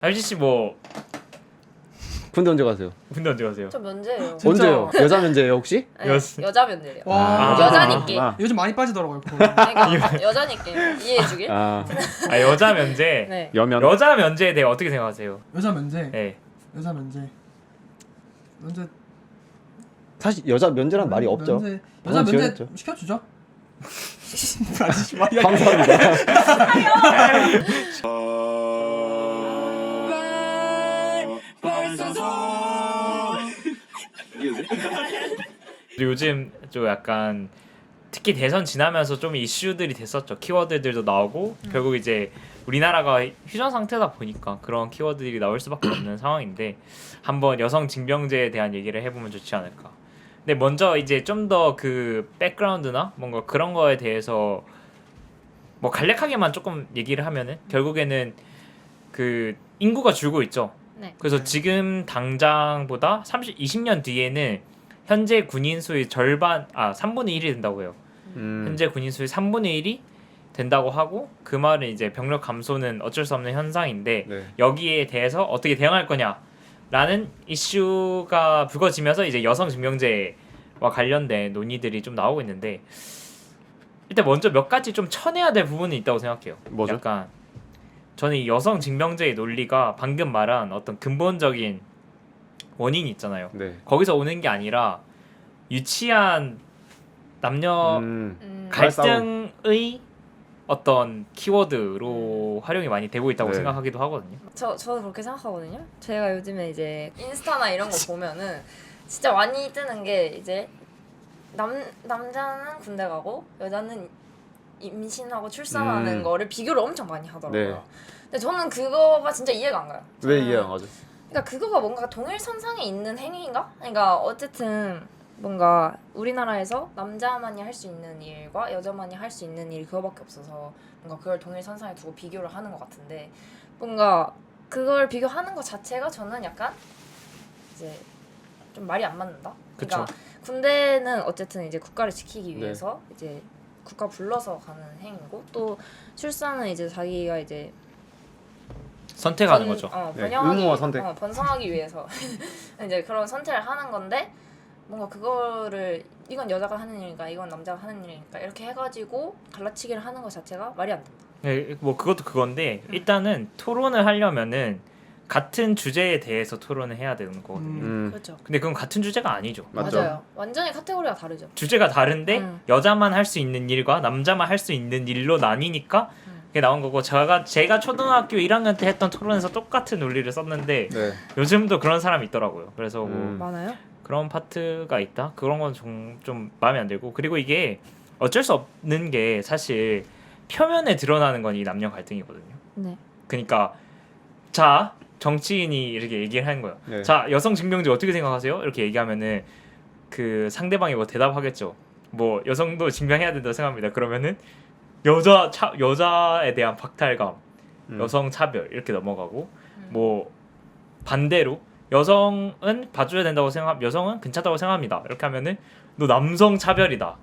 달지 씨 뭐 군대 언제 가세요? 군대 언제 가세요? 저 면제예요. 언제요? 여자 면제예요 혹시? 네, 여- 여자 면제래요. 와. 여자니께. 요즘 많이 빠지더라고요. 그거. 그러니까 여자니께 이해해주길. 아 아 여자 면제. 네. 여면. 여자 면제에 대해 어떻게 생각하세요? 여자 면제. 네. 여자 면제. 면제. 사실 여자 면제란 말이 없죠. 면제. 여자 면제 지원했죠. 시켜주죠. 아저씨 말이 감사합니다. 그리고 요즘 좀 약간 특히 대선 지나면서 좀 이슈들이 됐었죠. 키워드들도 나오고 결국 이제 우리나라가 휴전 상태다 보니까 그런 키워드들이 나올 수밖에 없는 상황인데 한번 여성 징병제에 대한 얘기를 해보면 좋지 않을까. 근데 먼저 이제 좀 더 그 백그라운드나 뭔가 그런 거에 대해서 뭐 간략하게만 조금 얘기를 하면은 결국에는 그 인구가 줄고 있죠. 네. 그래서 지금 당장보다 20년 뒤에는 현재 군인 수의 절반 3분의 1이 된다고 해요. 현재 군인 수의 3분의 1이 된다고 하고 그 말은 이제 병력 감소는 어쩔 수 없는 현상인데 네. 여기에 대해서 어떻게 대응할 거냐라는 이슈가 불거지면서 이제 여성 증명제와 관련된 논의들이 좀 나오고 있는데 일단 먼저 몇 가지 좀 쳐내야 될 부분이 있다고 생각해요. 뭐죠? 약간 저는 이 여성 증명제의 논리가 방금 말한 어떤 근본적인 원인이 있잖아요. 네. 거기서 오는 게 아니라 유치한 남녀 갈등의 어떤 키워드로 활용이 많이 되고 있다고 네. 생각하기도 하거든요. 저도 그렇게 생각하거든요. 제가 요즘에 이제 인스타나 이런 거 보면은 진짜 많이 뜨는 게 이제 남자는 군대 가고 여자는 임신하고 출산하는 거를 비교를 엄청 많이 하더라고요. 네. 근데 저는 그거가 진짜 이해가 안 가요. 왜 저는 이해 안 가죠? 그러니까 그거가 뭔가 동일선상에 있는 행위인가? 그러니까 어쨌든 뭔가 우리나라에서 남자만이 할 수 있는 일과 여자만이 할 수 있는 일 그거밖에 없어서 뭔가 그걸 동일선상에 두고 비교를 하는 것 같은데 뭔가 그걸 비교하는 것 자체가 저는 약간 이제 좀 말이 안 맞는다. 그러니까 그쵸. 군대는 어쨌든 이제 국가를 지키기 네. 위해서 이제 국가 불러서 가는 행위고 또 출산은 이제 자기가 이제 선택하는 거죠. 네, 번영하기 의무와 선택. 번성하기 위해서 이제 그런 선택을 하는 건데 뭔가 그거를 이건 여자가 하는 일이니까 이건 남자가 하는 일이니까 이렇게 해가지고 갈라치기를 하는 것 자체가 말이 안 된다. 네, 뭐 그것도 그건데 일단은 토론을 하려면은 같은 주제에 대해서 토론을 해야 되는 거거든요. 그렇죠. 근데 그건 같은 주제가 아니죠. 맞죠? 맞아요. 완전히 카테고리가 다르죠. 주제가 다른데 여자만 할 수 있는 일과 남자만 할 수 있는 일로 나뉘니까 그게 나온 거고 제가 초등학교 1학년 때 했던 토론에서 똑같은 논리를 썼는데 네. 요즘도 그런 사람이 있더라고요. 그래서 뭐 많아요? 그런 파트가 있다. 그런 건 좀 마음에 안 들고 그리고 이게 어쩔 수 없는 게 사실 표면에 드러나는 건 이 남녀 갈등이거든요. 네. 그러니까 자 정치인이 이렇게 얘기를 하는 거예요. 네. 자 여성 증명제 어떻게 생각하세요? 이렇게 얘기하면은 그 상대방이 뭐 대답하겠죠. 뭐 여성도 증명해야 된다고 생각합니다. 그러면은 여자에 대한 박탈감, 여성 차별 이렇게 넘어가고 뭐 반대로 여성은 봐줘야 된다고 여성은 괜찮다고 생각합니다. 이렇게 하면은 너 남성 차별이다.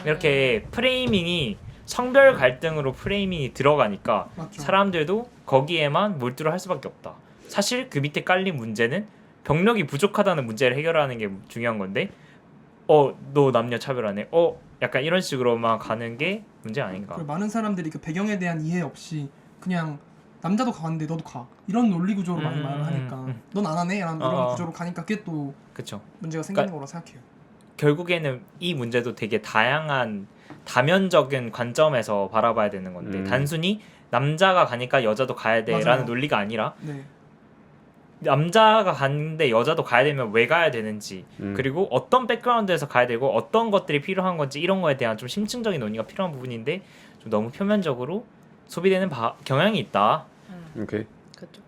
이렇게 프레이밍이 성별 갈등으로 프레이밍이 들어가니까 맞죠. 사람들도 거기에만 몰두를 할 수밖에 없다. 사실 그 밑에 깔린 문제는 병력이 부족하다는 문제를 해결하는 게 중요한 건데 너 남녀 차별하네. 약간 이런 식으로만 가는 게 문제 아닌가. 그리고 많은 사람들이 그 배경에 대한 이해 없이 그냥 남자도 가는데 너도 가 이런 논리 구조로 많이 말을 하니까 넌 안 하네? 라는 이런 구조로 가니까 그게 또 그렇죠. 문제가 생기는 거라 생각해요. 결국에는 이 문제도 되게 다양한 다면적인 관점에서 바라봐야 되는 건데 단순히 남자가 가니까 여자도 가야 돼라는 맞아요. 논리가 아니라 네. 남자가 가는데 여자도 가야 되면 왜 가야 되는지 그리고 어떤 백그라운드에서 가야 되고 어떤 것들이 필요한 건지 이런 거에 대한 좀 심층적인 논의가 필요한 부분인데 좀 너무 표면적으로 소비되는 경향이 있다. 오케이. 그렇죠.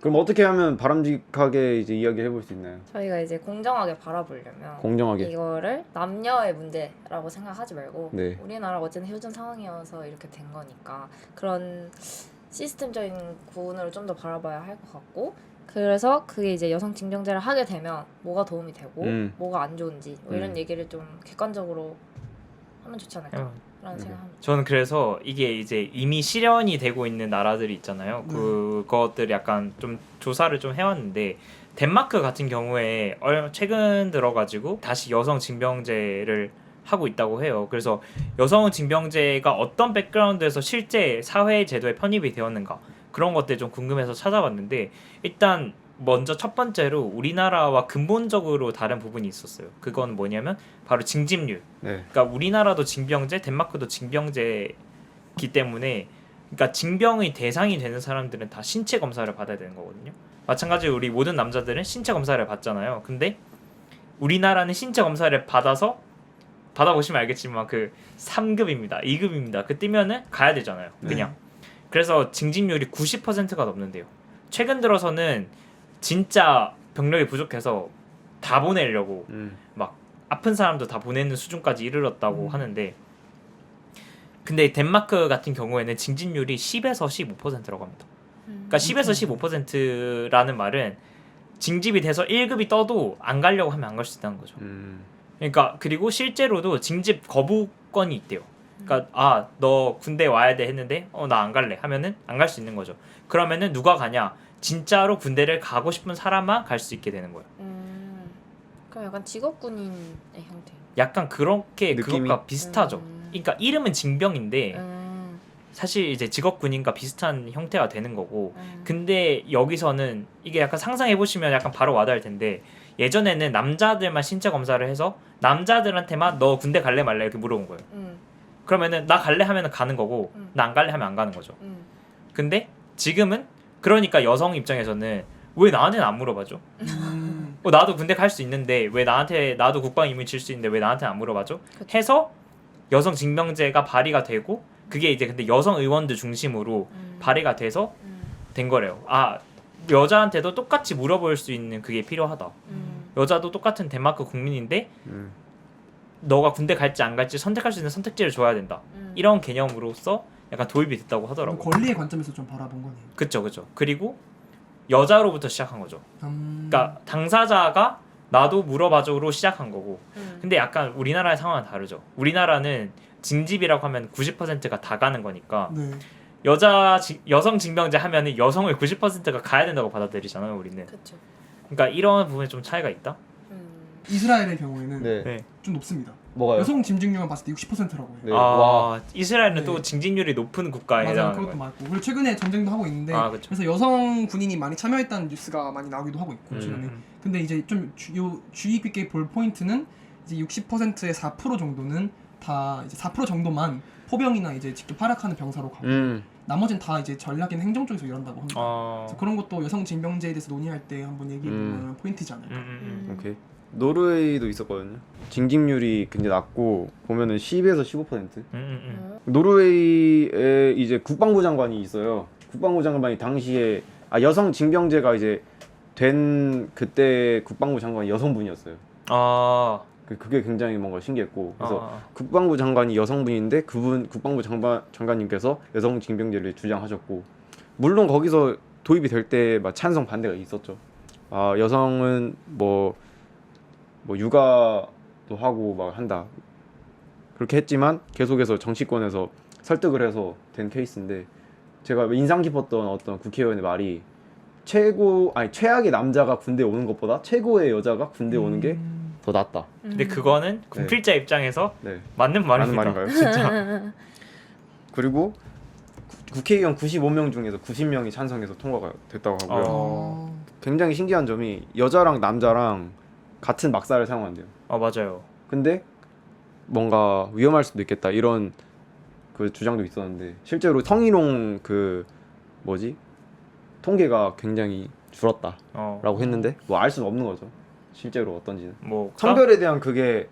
그럼 어떻게 하면 바람직하게 이제 이야기를 해볼 수 있나요? 저희가 이제 공정하게 바라보려면 공정하게. 이거를 남녀의 문제라고 생각하지 말고 네. 우리나라가 어쨌든 휴전 상황이어서 이렇게 된 거니까 그런 시스템적인 부분으로 좀 더 바라봐야 할 것 같고 그래서 그게 이제 여성 징병제를 하게 되면 뭐가 도움이 되고 뭐가 안 좋은지 뭐 이런 얘기를 좀 객관적으로 하면 좋지 않을까. 생각합니다. 저는 그래서 이게 이제 이미 실현이 되고 있는 나라들이 있잖아요. 그것들 약간 좀 조사를 좀 해왔는데 덴마크 같은 경우에 최근 들어가지고 다시 여성 징병제를 하고 있다고 해요. 그래서 여성 징병제가 어떤 백그라운드에서 실제 사회 제도에 편입이 되었는가 그런 것들 좀 궁금해서 찾아봤는데 일단 먼저 첫 번째로 우리나라와 근본적으로 다른 부분이 있었어요. 그건 뭐냐면 바로 징집률. 네. 그러니까 우리나라도 징병제, 덴마크도 징병제기 때문에 그러니까 징병의 대상이 되는 사람들은 다 신체 검사를 받아야 되는 거거든요. 마찬가지로 우리 모든 남자들은 신체 검사를 받잖아요. 근데 우리나라는 신체 검사를 받아보시면 알겠지만 그 3급입니다. 2급입니다. 그 뜨면은 가야 되잖아요. 그냥. 그래서 징집률이 90%가 넘는데요. 최근 들어서는 진짜 병력이 부족해서 다 보내려고 막 아픈 사람도 다 보내는 수준까지 이르렀다고 하는데 근데 덴마크 같은 경우에는 징집률이 10에서 15%라고 합니다. 그러니까 10에서 15%라는 말은 징집이 돼서 1급이 떠도 안 가려고 하면 안 갈 수 있다는 거죠. 그러니까 그리고 실제로도 징집 거부권이 있대요. 그러니까 너 군대 와야 돼 했는데 나 안 갈래 하면은 안 갈 수 있는 거죠. 그러면은 누가 가냐? 진짜로 군대를 가고 싶은 사람만 갈 수 있게 되는 거예요. 그럼 약간 직업군인의 형태. 약간 그렇게 느낌이? 그것과 비슷하죠. 그러니까 이름은 징병인데 사실 이제 직업군인과 비슷한 형태가 되는 거고 근데 여기서는 이게 약간 상상해 보시면 약간 바로 와닿을 텐데 예전에는 남자들만 신체 검사를 해서 남자들한테만 너 군대 갈래 말래 이렇게 물어본 거예요. 그러면은 나 갈래 하면은 가는 거고 나 안 갈래 하면 안 가는 거죠. 근데 지금은 그러니까 여성 입장에서는 왜 나한테는 안 물어봐줘? 나도 군대 갈 수 있는데 왜 나도 국방 임무 질 수 있는데 왜 나한테는 안 물어봐줘? 해서 여성 징병제가 발의가 되고 그게 이제 근데 여성 의원들 중심으로 발의가 돼서 된 거래요. 여자한테도 똑같이 물어볼 수 있는 그게 필요하다. 여자도 똑같은 덴마크 국민인데 너가 군대 갈지 안 갈지 선택할 수 있는 선택지를 줘야 된다. 이런 개념으로서 약간 도입이 됐다고 하더라고요. 권리의 관점에서 좀 바라본 거네요. 그쵸. 그리고 여자로부터 시작한 거죠. 그러니까 당사자가 나도 물어봐줘로 시작한 거고 근데 약간 우리나라의 상황은 다르죠. 우리나라는 징집이라고 하면 90%가 다 가는 거니까 네. 여성 징병제 하면은 여성의 90%가 가야 된다고 받아들이잖아요 우리는. 그렇죠. 그러니까 이런 부분에 좀 차이가 있다. 이스라엘의 경우에는 네. 좀 높습니다. 뭐가요? 여성 짐직률만 봤을 때 60%라고 해요. 네. 와. 이스라엘은 네. 또 징집률이 높은 국가에 맞아요. 해당하는 그것도 거예요. 맞고 그리고 최근에 전쟁도 하고 있는데 그쵸. 그래서 여성 군인이 많이 참여했다는 뉴스가 많이 나오기도 하고 있고 최근에. 근데 이제 좀 주의 깊게 볼 포인트는 이제 60%의 4% 정도는 다 이제 4% 정도만 포병이나 이제 직접 활약하는 병사로 가고 나머지는 다 이제 전략인 행정 쪽에서 일한다고 합니다. 그래서 그런 것도 여성 징병제에 대해서 논의할 때 한번 얘기해 보면 포인트지 않을까. 오케이. 노르웨이도 있었거든요. 징집률이 굉장히 낮고 보면은 10에서 15%. 노르웨이에 이제 국방부 장관이 있어요. 국방부 장관이 당시에 여성 징병제가 이제 된 그때 국방부 장관이 여성분이었어요. 그게 굉장히 뭔가 신기했고 그래서 국방부 장관이 여성분인데 그분 국방부 장관님께서 여성 징병제를 주장하셨고 물론 거기서 도입이 될 때 막 찬성 반대가 있었죠. 여성은 뭐 육아도 하고 막 한다 그렇게 했지만 계속해서 정치권에서 설득을 해서 된 케이스인데 제가 인상 깊었던 어떤 국회의원의 말이 최악의 남자가 군대에 오는 것보다 최고의 여자가 군대에 오는 게 더 낫다. 근데 그거는 군필자 입장에서 네. 맞는 말입니다. 맞는 말인가요? 진짜. 그리고 국회의원 95명 중에서 90명이 찬성해서 통과가 됐다고 하고요. 굉장히 신기한 점이 여자랑 남자랑 같은 막사를 사용한대요. 맞아요. 근데 뭔가 위험할 수도 있겠다 이런 그 주장도 있었는데 실제로 성희롱 통계가 굉장히 줄었다라고 했는데 뭐 알 수는 없는 거죠. 실제로 어떤지는. 성별에 대한 그게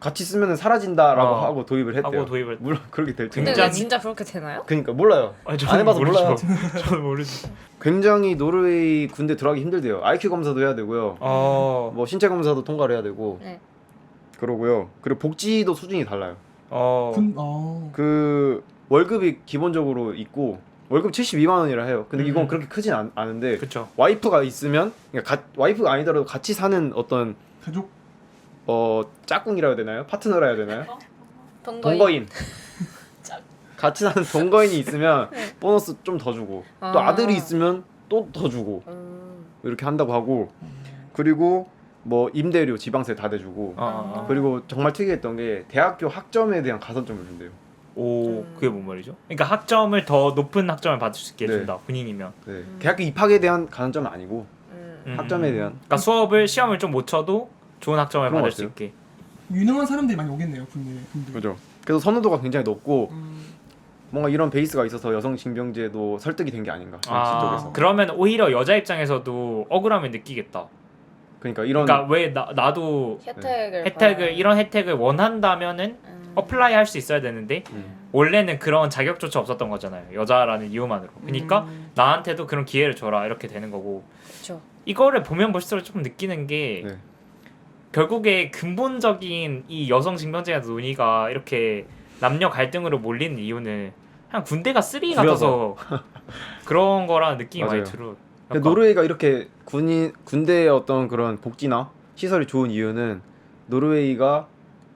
같이 쓰면 사라진다라고 하고 도입을 했대요. 물론 그렇게 될 텐데. 근데 진짜 그렇게 되나요? 그러니까 몰라요. 안 해봐서 몰라요. 저는 모르지. 굉장히 노르웨이 군대 들어가기 힘들대요. IQ 검사도 해야 되고요. 뭐 신체 검사도 통과를 해야 되고. 네. 그러고요. 그리고 복지도 수준이 달라요. 그 월급이 기본적으로 있고 월급 72만 원이라 해요. 근데 이건 그렇게 크진 않은데 그쵸. 와이프가 있으면 그러니까 와이프가 아니더라도 같이 사는 어떤 가족 짝꿍이라 해야 되나요? 파트너라 해야 되나요? 동거인. 같이 사는 동거인이 있으면 네. 보너스 좀 더 주고 또 아. 아들이 있으면 또 더 주고 이렇게 한다고 하고 그리고 뭐 임대료, 지방세 다 대주고 그리고 정말 특이했던 게 대학교 학점에 대한 가산점을 준대요. 오, 그게 뭔 말이죠? 그러니까 학점을 더 높은 학점을 받을 수 있게 네. 해준다 군인이면. 네. 대학교 입학에 대한 가산점은 아니고 음. 학점에 대한. 그러니까 시험을 좀 못 쳐도 좋은 학점을 그런 받을 것 수 같아요. 있게. 유능한 사람들이 많이 오겠네요, 분들. 그죠. 그래서 선호도가 굉장히 높고 뭔가 이런 베이스가 있어서 여성 징병제도 설득이 된 게 아닌가 정치 쪽에서. 그러면 오히려 여자 입장에서도 억울함을 느끼겠다. 그러니까 이런 그러니까 왜 나도 혜택을 이런 혜택을 원한다면은 어플라이 할 수 있어야 되는데 원래는 그런 자격조차 없었던 거잖아요. 여자라는 이유만으로. 그러니까 나한테도 그런 기회를 줘라 이렇게 되는 거고. 그렇죠. 이거를 보면 볼수록 조금 느끼는 게 네. 결국에 근본적인 이 여성 징병제에 대한 논의가 이렇게 남녀 갈등으로 몰리는 이유는 그냥 군대가 쓰레기 같아서 그런 거라는 느낌이 맞아요. 많이 들어요. 근데 노르웨이가 이렇게 군대의 어떤 그런 복지나 시설이 좋은 이유는 노르웨이가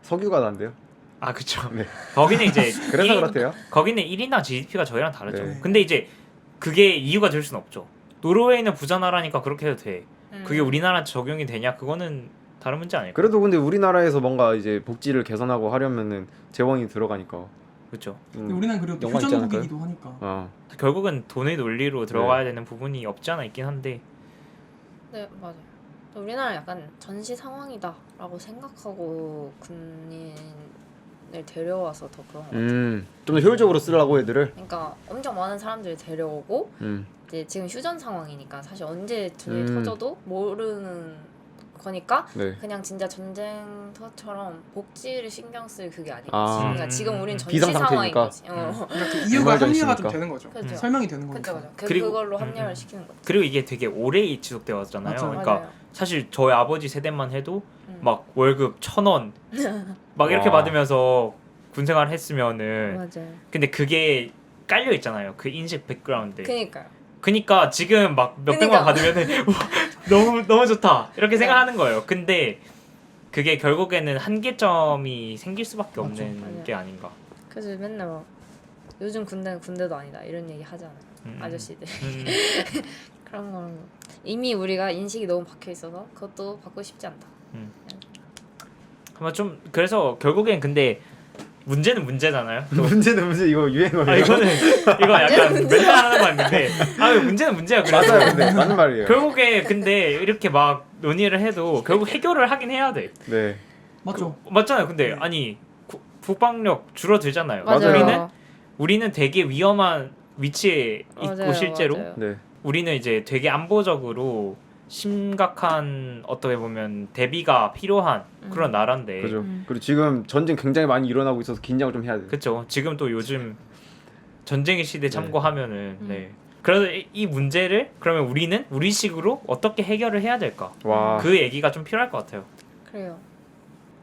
석유가 난대요. 아 그쵸. 네. 거기는 이제 그래서 그렇대요. 거기는 1인당 GDP가 저희랑 다르죠. 네. 근데 이제 그게 이유가 될 수는 없죠. 노르웨이는 부자 나라니까 그렇게 해도 돼. 그게 우리나라 적용이 되냐? 그거는 다른 문제 아닐까? 그래도 근데 우리나라에서 뭔가 이제 복지를 개선하고 하려면은 재원이 들어가니까. 그렇죠. 근데 우리는 그리고 또 연관 있지 휴전국이기도 하니까. 결국은 돈의 논리로 들어가야 되는 부분이 없지 않아 있긴 한데. 네 맞아요. 우리나라 약간 전시 상황이다라고 생각하고 군인을 데려와서 더 그런 것 같아요. 좀 더 효율적으로 쓰려고 애들을. 그러니까 엄청 많은 사람들을 데려오고 이제 지금 휴전 상황이니까 사실 언제 전쟁이 터져도 모르는 거니까 네. 그냥 진짜 전쟁터처럼 복지를 신경 쓸 그게 아니고 아. 그러니까 지금 우린 전시 비상 상황인 상태니까. 거지. 그러니까 그 이유가 정말 합리화가 좀 있으니까. 되는 거죠. 그죠. 설명이 되는 거니까. 그죠. 그리고- 그걸로 합리화를 시키는 거죠. 그리고 이게 되게 오래 지속되어 왔잖아요. 맞아요. 그러니까 맞아요. 사실 저희 아버지 세대만 해도 음. 막 월급 1,000원 막 이렇게 와. 받으면서 군생활 했으면은 맞아요. 근데 그게 깔려 있잖아요. 그 인식 백그라운드에. 그니까요. 그니까 지금 막 몇백만 받으면은 와, 너무 좋다 이렇게 생각하는 거예요. 근데 그게 결국에는 한계점이 생길 수밖에 없는 맞죠. 게 아닌가. 그래서 맨날 막 요즘 군대는 군대도 아니다 이런 얘기 하잖아요. 아저씨들. 그런 거 이미 우리가 인식이 너무 박혀 있어서 그것도 바꾸고 싶지 않다. 아마 좀 그래서 결국엔 근데 문제는 문제잖아요. 또. 문제는 문제 이거 유행어예요. 이거 약간 맨날 하는 말인데 문제는 문제야. 그래서 맞아요. 근데 맞는 말이에요. 결국에 근데 이렇게 막 논의를 해도 결국 해결을 하긴 해야 돼. 네. 맞죠. 맞잖아요. 근데 아니 국방력 줄어들잖아요. 맞아요. 우리는 되게 위험한 위치에 있고 맞아요, 실제로 맞아요. 네. 우리는 이제 되게 안보적으로 심각한 어떻게 보면 대비가 필요한 그런 나라인데. 그죠. 그리고 지금 전쟁 굉장히 많이 일어나고 있어서 긴장을 좀 해야 돼. 그렇죠. 지금 또 요즘 전쟁의 시대 네. 참고하면은 네. 그래서 이 문제를 그러면 우리는 우리식으로 어떻게 해결을 해야 될까? 와. 그 얘기가 좀 필요할 것 같아요. 그래요.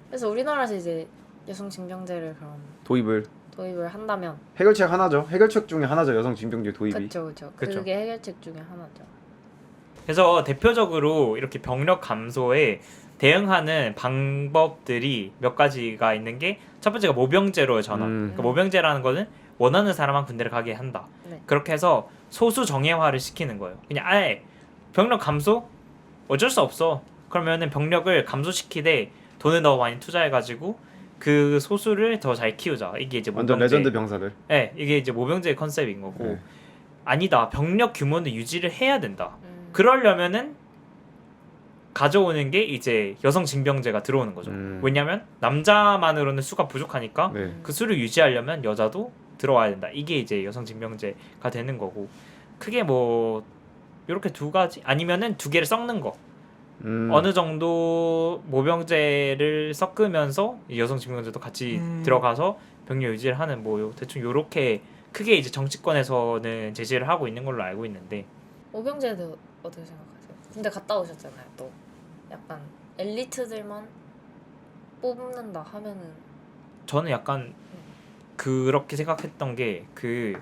그래서 우리나라에서 이제 여성 징병제를 그럼 도입을 한다면 해결책 하나죠. 해결책 중에 하나죠. 여성 징병제 도입이. 그렇죠. 그쵸. 그게 해결책 중에 하나죠. 그래서 대표적으로 이렇게 병력 감소에 대응하는 방법들이 몇 가지가 있는 게 첫 번째가 모병제로의 전환. 그러니까 모병제라는 거는 원하는 사람만 군대를 가게 한다. 네. 그렇게 해서 소수 정예화를 시키는 거예요. 그냥 아예 병력 감소 어쩔 수 없어. 그러면은 병력을 감소시키되 돈을 더 많이 투자해가지고 그 소수를 더 잘 키우자. 이게 이제 완전 모병제. 레전드 병사들. 네, 이게 이제 모병제의 컨셉인 거고. 네. 아니다. 병력 규모는 유지를 해야 된다. 그러려면은 가져오는 게 이제 여성 징병제가 들어오는 거죠. 왜냐면 남자만으로는 수가 부족하니까 네. 그 수를 유지하려면 여자도 들어와야 된다. 이게 이제 여성 징병제가 되는 거고. 크게 뭐 이렇게 두 가지 아니면은 두 개를 섞는 거. 어느 정도 모병제를 섞으면서 여성 징병제도 같이 들어가서 병력 유지를 하는 뭐 대충 요렇게 크게 이제 정치권에서는 제시를 하고 있는 걸로 알고 있는데 모병제도 어떻게 생각하세요? 군대 갔다 오셨잖아요. 또 약간 엘리트들만 뽑는다 하면은 저는 약간 그렇게 생각했던 게 그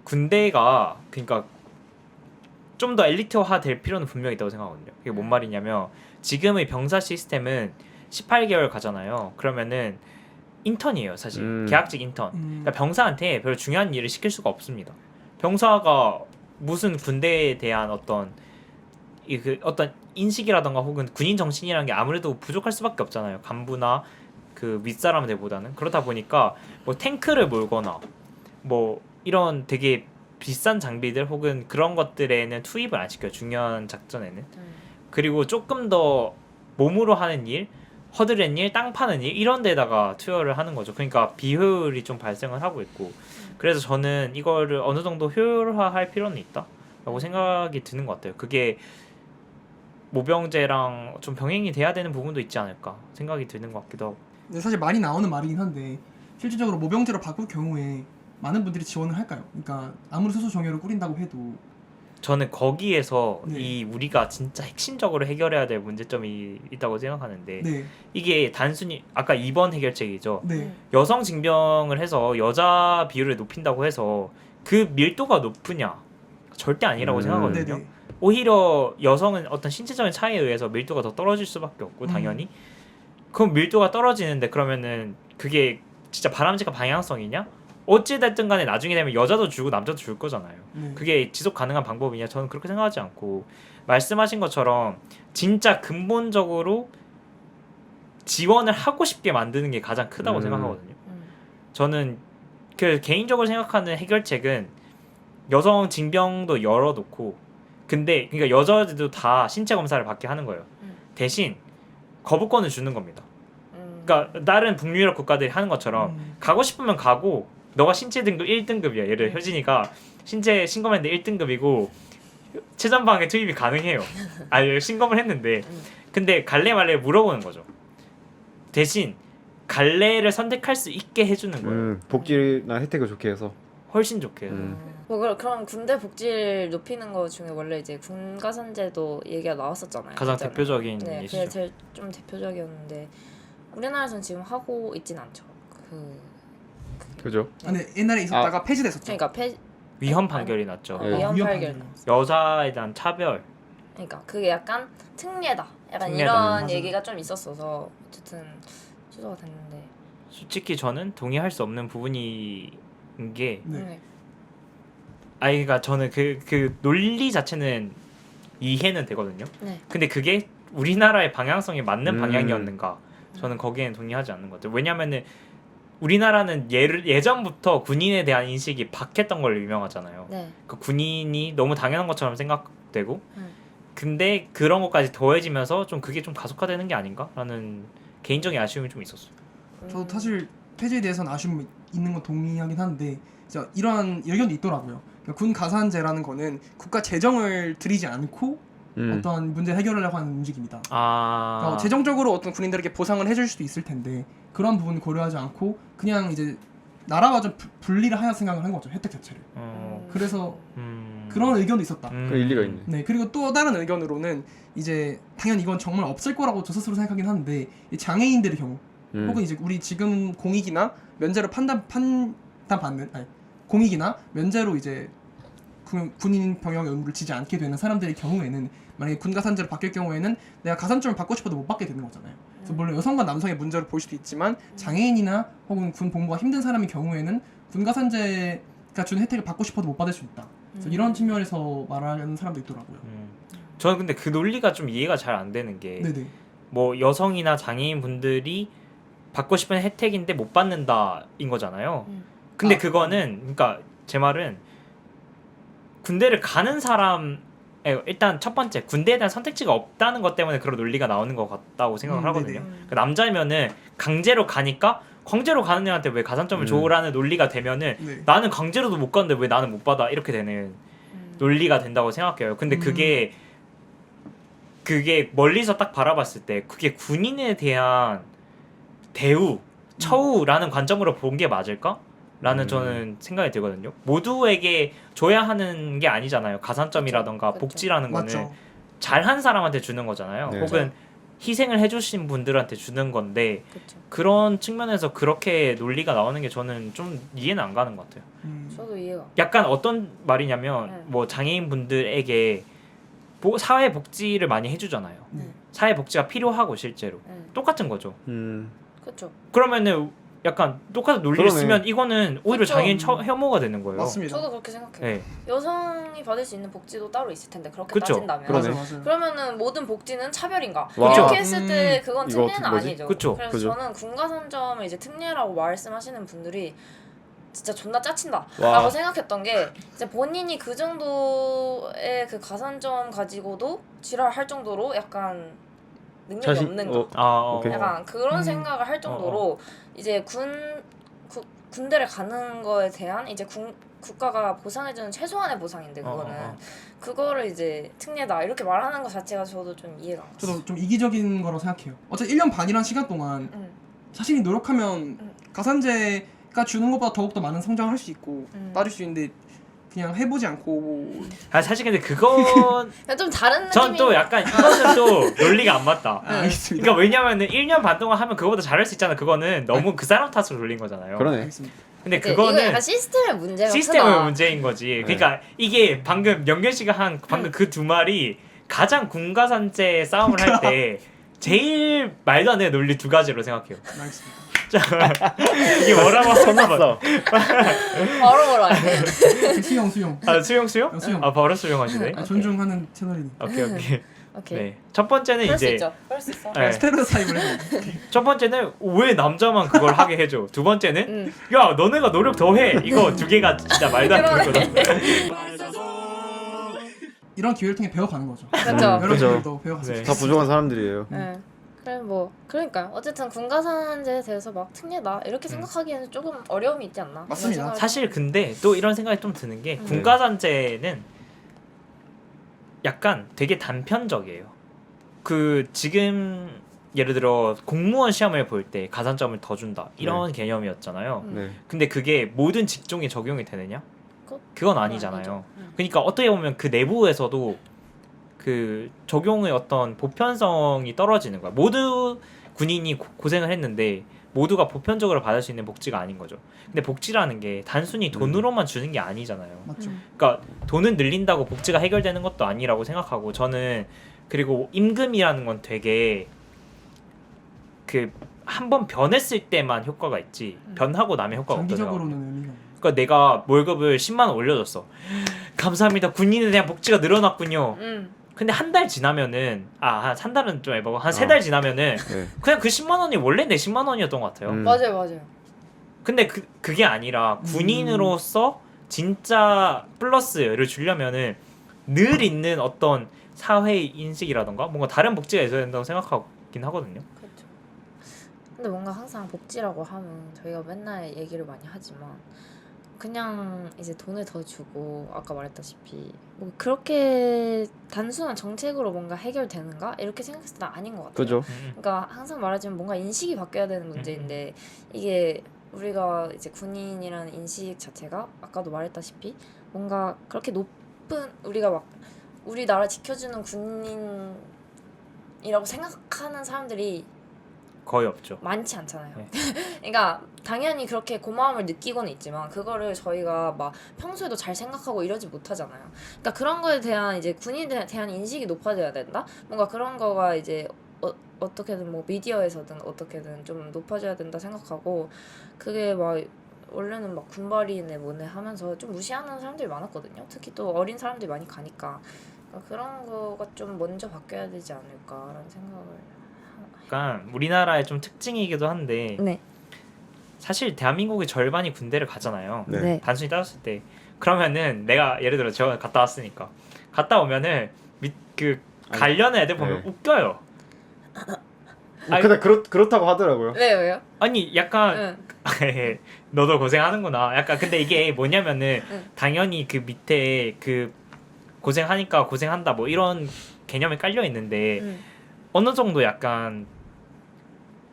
군대가 그러니까 좀 더 엘리트화 될 필요는 분명히 있다고 생각하거든요. 그게 뭔 말이냐면 지금의 병사 시스템은 18개월 가잖아요. 그러면은 인턴이에요, 사실. 계약직 인턴. 그러니까 병사한테 별로 중요한 일을 시킬 수가 없습니다. 병사가 무슨 군대에 대한 어떤 어떤 인식이라던가 혹은 군인 정신이라는 게 아무래도 부족할 수밖에 없잖아요. 간부나 그 윗사람들보다는. 그러다 보니까 뭐 탱크를 몰거나 뭐 이런 되게 비싼 장비들 혹은 그런 것들에는 투입을 안 시켜요. 중요한 작전에는. 그리고 조금 더 몸으로 하는 일, 허드렛 일, 땅 파는 일 이런 데다가 투여를 하는 거죠. 그러니까 비효율이 좀 발생을 하고 있고 그래서 저는 이거를 어느 정도 효율화할 필요는 있다라고 생각이 드는 것 같아요. 그게 모병제랑 좀 병행이 돼야 되는 부분도 있지 않을까 생각이 드는 것 같기도 하고. 근데 사실 많이 나오는 말이긴 한데 실질적으로 모병제로 바꿀 경우에 많은 분들이 지원을 할까요? 그러니까 아무리 소수 정예로 꾸린다고 해도 저는 거기에서 네. 이 우리가 진짜 핵심적으로 해결해야 될 문제점이 있다고 생각하는데 네, 이게 단순히 아까 2번 해결책이죠. 네, 여성 징병을 해서 여자 비율을 높인다고 해서 그 밀도가 높으냐? 절대 아니라고 생각하거든요. 네, 네. 오히려 여성은 어떤 신체적인 차이에 의해서 밀도가 더 떨어질 수밖에 없고 당연히 그럼 밀도가 떨어지는데 그러면은 그게 진짜 바람직한 방향성이냐? 어찌됐든 간에 나중에 되면 여자도 주고 남자도 줄 거잖아요. 네. 그게 지속 가능한 방법이냐? 저는 그렇게 생각하지 않고 말씀하신 것처럼 진짜 근본적으로 지원을 하고 싶게 만드는 게 가장 크다고 생각하거든요. 저는 그 개인적으로 생각하는 해결책은 여성 징병도 열어놓고 근데 그러니까 여자들도 다 신체 검사를 받게 하는 거예요. 대신 거부권을 주는 겁니다. 그러니까 다른 북유럽 국가들이 하는 것처럼 가고 싶으면 가고 너가 신체 등급 1등급이야. 예를 들어 효진이가 신체 신검했는데 1등급이고 최전방에 투입이 가능해요. 아니 신검을 했는데 근데 갈래 말래 물어보는 거죠. 대신 갈래를 선택할 수 있게 해주는 거예요. 복지나 혜택을 좋게 해서 훨씬 좋게. 뭐 그럼 군대 복지를 높이는 거 중에 원래 이제 군가산제도 얘기가 나왔었잖아요. 가장 진짜로. 대표적인 네, 그게 예시죠. 제일 좀 대표적이었는데 우리나라에서는 지금 하고 있진 않죠. 그죠? 근데 옛날에 있었다가 폐지됐었죠. 그러니까 위헌 판결이 났죠. 네. 위헌 위헌 판결. 판결이 여자에 대한 차별. 그러니까 그게 약간 특례다. 약간 특례다. 이런 맞아요. 얘기가 좀 있었어서 어쨌든 취소가 됐는데. 솔직히 저는 동의할 수 없는 부분인 게 네. 아니 그러니까 저는 그 논리 자체는 이해는 되거든요. 네. 근데 그게 우리나라의 방향성에 맞는 방향이었는가? 저는 거기에는 동의하지 않는 것 같아요. 왜냐면은 우리나라는 예전부터 군인에 대한 인식이 박했던 걸로 유명하잖아요. 네. 그 군인이 너무 당연한 것처럼 생각되고 근데 그런 것까지 더해지면서 좀 그게 좀 가속화되는 게 아닌가라는 개인적인 아쉬움이 좀 있었어요. 저도 사실 폐지에 대해서는 아쉬움이 있는 건 동의하긴 한데 진짜 이러한 의견도 있더라고요. 그러니까 군 가산제라는 거는 국가 재정을 들이지 않고 어떤 문제 해결하려고 하는 움직임이다. 그러니까 재정적으로 어떤 군인들에게 보상을 해줄 수도 있을 텐데 그런 부분을 고려하지 않고 그냥 이제 나라와 좀 분리를 하여 생각을 한 거죠. 혜택 자체를. 그래서 그런 의견도 있었다. 그 일리가 있네. 네, 그리고 또 다른 의견으로는 이제 당연히 이건 정말 없을 거라고 저 스스로 생각하긴 하는데 이 장애인들의 경우 혹은 이제 우리 지금 공익이나 면제로 판단받는 공익이나 면제로 이제 군인 병역 의무를 지지 않게 되는 사람들의 경우에는 만약에 군 가산제로 바뀔 경우에는 내가 가산점을 받고 싶어도 못 받게 되는 거잖아요. 그래서 물론 여성과 남성의 문제로 볼 수도 있지만 장애인이나 혹은 군 복무가 힘든 사람의 경우에는 군 가산제가 주는 혜택을 받고 싶어도 못 받을 수 있다. 그래서 이런 측면에서 말하는 사람도 있더라고요. 저는 근데 그 논리가 좀 이해가 잘 안 되는 게 네네. 뭐 여성이나 장애인 분들이 받고 싶은 혜택인데 못 받는다인 거잖아요. 근데 그거는 그러니까 제 말은 군대를 가는 사람 일단 첫 번째 군대에 대한 선택지가 없다는 것 때문에 그런 논리가 나오는 것 같다고 생각을 하거든요. 그러니까 남자면은 강제로 가니까 강제로 가는 애한테 왜 가산점을 줘라는 논리가 되면은 네. 나는 강제로도 못 가는데 왜 나는 못 받아 이렇게 되는 논리가 된다고 생각해요. 근데 그게 멀리서 딱 바라봤을 때 그게 군인에 대한 대우, 처우라는 관점으로 본 게 맞을까? 라는 저는 생각이 들거든요. 모두에게 줘야 하는 게 아니잖아요. 가산점이라던가 그쵸. 복지라는 거는 맞죠. 잘한 사람한테 주는 거잖아요. 네. 혹은 희생을 해주신 분들한테 주는 건데 그렇죠. 그런 측면에서 그렇게 논리가 나오는 게 저는 좀 이해는 안 가는 것 같아요. 저도 이해가. 약간 어떤 말이냐면 네. 뭐 장애인 분들에게 사회 복지를 많이 해주잖아요. 사회 복지가 필요하고 실제로 똑같은 거죠. 그렇죠. 그러면은 약간 똑같은 논리를 그러네. 쓰면 이거는 오히려 그쵸. 자기는 혐오가 되는 거예요. 맞습니다. 저도 그렇게 생각해요. 네. 여성이 받을 수 있는 복지도 따로 있을 텐데 그렇게 그쵸. 따진다면 그러네. 맞아요. 그러면은 모든 복지는 차별인가? 와. 이렇게 했을 때 그건 이거 특례는 뭐지? 아니죠. 그쵸. 그래서 그죠. 저는 군가산점을 이제 특례라고 말씀하시는 분들이 진짜 존나 짜친다 와. 라고 생각했던 게 이제 본인이 그 정도의 그 가산점 가지고도 지랄할 정도로 약간 능력이 없는 거 오케이. 약간 그런 생각을 할 정도로 이제 군대를 가는 거에 대한 이제 국가가 보상해주는 최소한의 보상인데 그거는 그거를 이제 특례다 이렇게 말하는 것 자체가 저도 좀 이해가 안 갔어요. 저도 좀 이기적인 거라고 생각해요. 어차피 1년 반이란 시간 동안 자신이 노력하면 가산제가 주는 것보다 더욱더 많은 성장을 할 수 있고 따를 수 있는데 그냥 해보지 않고 사실 근데 그건 좀 다른 느낌이 전 또 약간 이거는 또 논리가 안 맞다. 알겠습니다. 그러니까 왜냐면은 1년 반 동안 하면 그거보다 잘할 수 있잖아. 그거는 너무 그 사람 탓으로 돌린 거잖아요. 그러네. 알겠습니다. 근데 이거 그거는 약간 시스템의 문제가 시스템의 크다. 문제인 거지. 그러니까 이게 방금 영견 씨가 한 방금 그 두 말이 가장 군가산제 싸움을 할 때 제일 말도 안 되는 논리 두 가지로 생각해요. 알겠습니다. 이게 뭐라고 끝났어. 바로 뭐라 해. 수용. 수용? 수용. 아 바로 수용하시네. 존중하는 채널이니. 오케이. 오케이. 네. 첫 번째는 그럴 수 이제 있죠. 그럴 수 있어. 네. 스테레오타입을 해. 첫 번째는 왜 남자만 그걸 하게 해줘. 두 번째는 야 너네가 노력 더 해. 이거 두 개가 진짜 말도 안 되는 거다. 이런 기회를 통해 배워가는 거죠. 그렇죠. 여러분들도 배워가세요. 네. 다 부족한 사람들이에요. 네. 그래 뭐 그러니까 어쨌든 군가산제에 대해서 막 특례다 이렇게 생각하기에는 조금 어려움이 있지 않나? 맞습니다. 이런 생각을 사실 근데 또 이런 생각이 좀 드는 게 음. 군가산제는 약간 되게 단편적이에요. 그 지금 예를 들어 공무원 시험을 볼 때 가산점을 더 준다 이런 개념이었잖아요. 음. 네. 근데 그게 모든 직종에 적용이 되느냐? 그건 아니잖아요. 아니죠. 그러니까 어떻게 보면 그 내부에서도 그 적용의 어떤 보편성이 떨어지는 거야. 모두 군인이 고생을 했는데 모두가 보편적으로 받을 수 있는 복지가 아닌 거죠. 근데 복지라는 게 단순히 돈으로만 주는 게 아니잖아요. 맞죠. 그러니까 돈을 늘린다고 복지가 해결되는 것도 아니라고 생각하고 저는 그리고 임금이라는 건 되게 그 한 번 변했을 때만 효과가 있지 변하고 나면 효과가 없더라고요. 장기적으로는 의미가 없어요. 그러니까 내가 월급을 10만 원 올려줬어. 감사합니다. 군인에 대한 복지가 늘어났군요. 근데 한 달 지나면은 한 달은 좀 해보고 한 세 달 지나면은 네. 그냥 그 10만 원이 원래 내 10만 원이었던 것 같아요. 맞아요. 근데 그게 아니라 군인으로서 진짜 플러스를 주려면은 늘 있는 어떤 사회 인식이라던가 뭔가 다른 복지가 있어야 된다고 생각하긴 하거든요. 그렇죠. 근데 뭔가 항상 복지라고 하면 저희가 맨날 얘기를 많이 하지만 그냥 이제 돈을 더 주고 아까 말했다시피 뭐 그렇게 단순한 정책으로 뭔가 해결되는가 이렇게 생각했을 때 아닌 것 같아요. 그죠. 그러니까 항상 말하지만 뭔가 인식이 바뀌어야 되는 문제인데 이게 우리가 이제 군인이라는 인식 자체가 아까도 말했다시피 뭔가 그렇게 높은 우리가 막 우리나라 지켜주는 군인이라고 생각하는 사람들이 거의 없죠. 많지 않잖아요. 네. 그러니까 당연히 그렇게 고마움을 느끼고는 있지만 그거를 저희가 막 평소에도 잘 생각하고 이러지 못하잖아요. 그러니까 그런 거에 대한 이제 군인에 대한 인식이 높아져야 된다. 뭔가 그런 거가 이제 어떻게든 뭐 미디어에서든 어떻게든 좀 높아져야 된다 생각하고 그게 막 원래는 막 군발이네 뭐네 하면서 좀 무시하는 사람들이 많았거든요. 특히 또 어린 사람들이 많이 가니까 그러니까 그런 거가 좀 먼저 바뀌어야 되지 않을까라는 생각을. 약간 우리나라의 좀 특징이기도 한데 네. 사실 대한민국의 절반이 군대를 가잖아요. 네. 단순히 따졌을 때 그러면은 내가 예를 들어 저 갔다 왔으니까 갔다 오면은 그 관련 애들 보면 네. 웃겨요. 근데 그렇다고 하더라고요. 왜요? 아니 약간 응. 너도 고생하는구나. 약간 근데 이게 뭐냐면은 응. 당연히 그 밑에 그 고생하니까 고생한다 뭐 이런 개념이 깔려 있는데 어느 정도 약간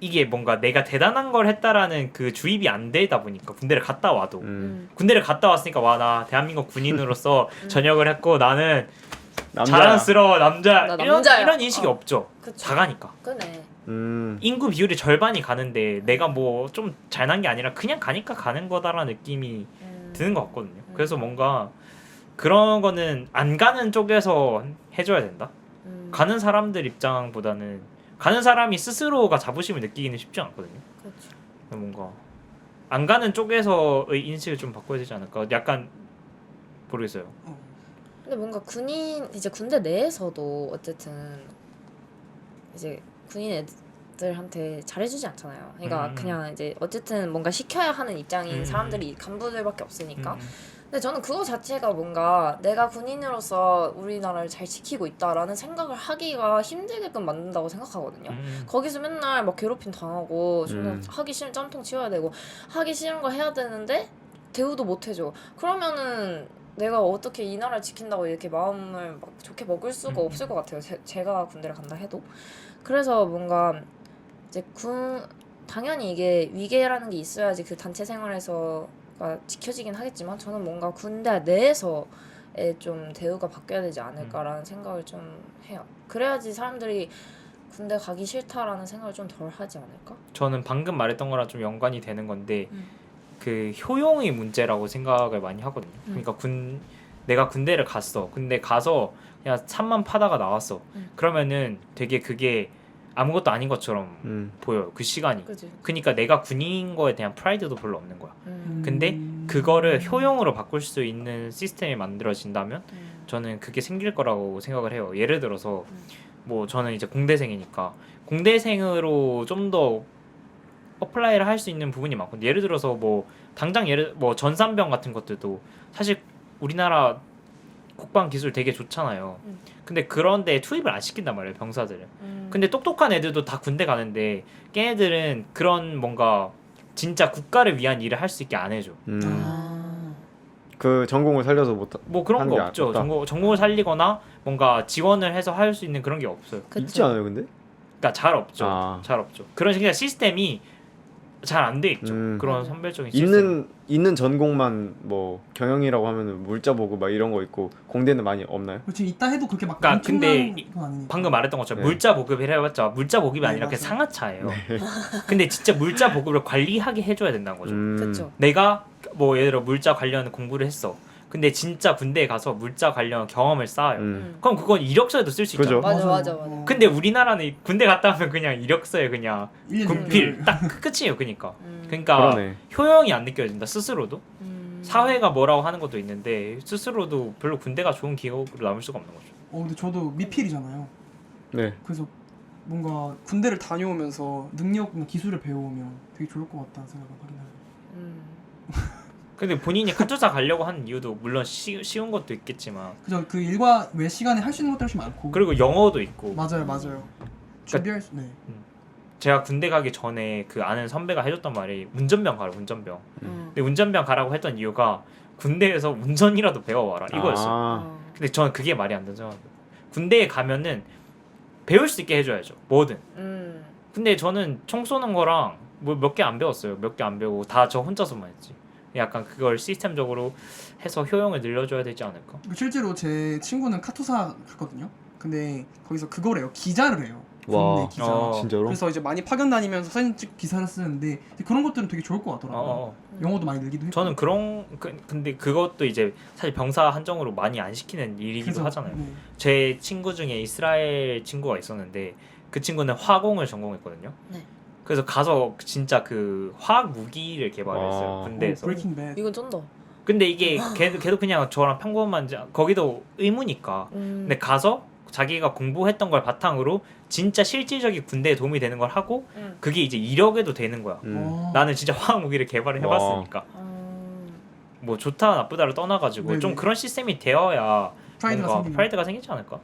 이게 뭔가 내가 대단한 걸 했다라는 그 주입이 안 되다 보니까 군대를 갔다 와도 군대를 갔다 왔으니까 와 나 대한민국 군인으로서 전역을 했고 나는 자랑스러워 남자 나 남자야. 이런 인식이 없죠. 그쵸. 다 가니까. 그네. 인구 비율이 절반이 가는데 내가 뭐 좀 잘난 게 아니라 그냥 가니까 가는 거다라는 느낌이 드는 것 같거든요. 그래서 뭔가 그런 거는 안 가는 쪽에서 해줘야 된다. 가는 사람들 입장보다는 가는 사람이 스스로가 자부심을 느끼기는 쉽지 않거든요. 그렇죠. 뭔가 안 가는 쪽에서의 인식을 좀 바꿔야 되지 않을까. 약간 모르겠어요. 근데 뭔가 군인 이제 군대 내에서도 어쨌든 이제 군인 애들한테 잘해주지 않잖아요. 그러니까 그냥 이제 어쨌든 뭔가 시켜야 하는 입장인 사람들이 간부들밖에 없으니까. 근데 저는 그거 자체가 뭔가 내가 군인으로서 우리나라를 잘 지키고 있다라는 생각을 하기가 힘들게끔 만든다고 생각하거든요. 거기서 맨날 막 괴롭힘 당하고 정말 하기 싫은 짬통 치워야 되고 하기 싫은 거 해야 되는데 대우도 못 해줘. 그러면은 내가 어떻게 이 나라를 지킨다고 이렇게 마음을 막 좋게 먹을 수가 없을 것 같아요. 제가 군대를 간다 해도. 그래서 뭔가 이제 당연히 이게 위계라는 게 있어야지 그 단체 생활에서가 지켜지긴 하겠지만 저는 뭔가 군대 내에서의 좀 대우가 바뀌어야 되지 않을까라는 생각을 좀 해요. 그래야지 사람들이 군대 가기 싫다라는 생각을 좀 덜 하지 않을까? 저는 방금 말했던 거랑 좀 연관이 되는 건데 그 효용의 문제라고 생각을 많이 하거든요. 그러니까 내가 군대를 갔어. 근데 가서 그냥 산만 파다가 나왔어. 그러면은 되게 그게 아무것도 아닌 것처럼 보여요. 그 시간이. 그치? 그러니까 내가 군인인 거에 대한 프라이드도 별로 없는 거야. 근데 그거를 효용으로 바꿀 수 있는 시스템이 만들어진다면 저는 그게 생길 거라고 생각을 해요. 예를 들어서 뭐 저는 이제 공대생이니까 공대생으로 좀 더 어플라이를 할 수 있는 부분이 많고 예를 들어서 뭐 당장 뭐 전산병 같은 것들도 사실 우리나라 국방 기술 되게 좋잖아요. 근데 그런데 투입을 안 시킨단 말이에요, 병사들은. 근데 똑똑한 애들도 다 군대 가는데 걔네들은 그런 뭔가 진짜 국가를 위한 일을 할 수 있게 안 해줘. 그 전공을 살려서 뭐 그런 거 없죠. 전공을 살리거나 뭔가 지원을 해서 할 수 있는 그런 게 없어요. 있지 않아요, 근데? 그러니까 잘 없죠. 잘 없죠. 그런 식의 시스템이 잘 안 돼 있죠. 그런 선별적인 시스템. 있는 전공만 뭐 경영이라고 하면은 물자 보고 막 이런 거 있고 공대는 많이 없나요? 그렇지 있다 해도 그렇게 막 그러니까 근데 건 아니니까. 방금 말했던 것처럼 네. 물자 보급을 해봤자 물자 보급이 아니라 그게 맞아요. 상하차예요. 근데 진짜 물자 보급을 관리하게 해줘야 된다는 거죠. 그렇죠. 내가 뭐 예를 들어 물자 관련 공부를 했어. 근데 진짜 군대에 가서 물자 관련 경험을 쌓아요. 그럼 그건 이력서에도 쓸 수 그죠. 있잖아. 맞아. 근데 우리나라는 군대 갔다 오면 그냥 이력서에 그냥 1년 군필 딱 끝이에요. 그러니까 그러네. 효용이 안 느껴진다 스스로도. 사회가 뭐라고 하는 것도 있는데 스스로도 별로 군대가 좋은 기억으로 남을 수가 없는 거죠. 근데 저도 미필이잖아요. 네. 그래서 뭔가 군대를 다녀오면서 능력이나 기술을 배워오면 되게 좋을 것 같다는 생각을 하긴 해요. 근데 본인이 카투사 가려고 하는 이유도 물론 쉬운 것도 있겠지만 그죠. 그 일과 외 시간에 할 수 있는 것도 훨씬 많고. 그리고 영어도 있고 맞아요. 준비할 수. 네. 제가 군대 가기 전에 그 아는 선배가 해줬던 말이 운전병 가라 운전병. 근데 운전병 가라고 했던 이유가 군대에서 운전이라도 배워와라 이거였어요. 근데 저는 그게 말이 안 되죠. 군대에 가면은 배울 수 있게 해줘야죠 뭐든. 근데 저는 총 쏘는 거랑 뭐 몇 개 안 배웠어요. 몇 개 안 배우고 다 저 혼자서만 했지. 약간 그걸 시스템적으로 해서 효용을 늘려줘야 되지 않을까? 실제로 제 친구는 카투사 갔거든요. 근데 거기서 그걸 해요. 기자를 해요. 와, 군대 기자. 진짜로? 그래서 이제 많이 파견 다니면서 사진 찍고 기사를 쓰는데 그런 것들은 되게 좋을 것 같더라고요. 영어도 많이 늘기도 했고. 저는 근데 그것도 이제 사실 병사 한정으로 많이 안 시키는 일이기도 그래서, 하잖아요. 네. 제 친구 중에 이스라엘 친구가 있었는데 그 친구는 화공을 전공했거든요. 네. 그래서 가서 진짜 그 화학 무기를 개발했어요. 군대에서. 브레이킹 배드. 이건 좀 더. 근데 이게 걔도 그냥 저랑 평범한 거기도 의무니까. 근데 가서 자기가 공부했던 걸 바탕으로 진짜 실질적인 군대에 도움이 되는 걸 하고 그게 이제 이력에도 되는 거야. 나는 진짜 화학 무기를 개발을 해봤으니까. 뭐 좋다 나쁘다를 떠나가지고 네네. 좀 그런 시스템이 되어야 프라이드가 뭔가 생기는. 프라이드가 생기지 않을까?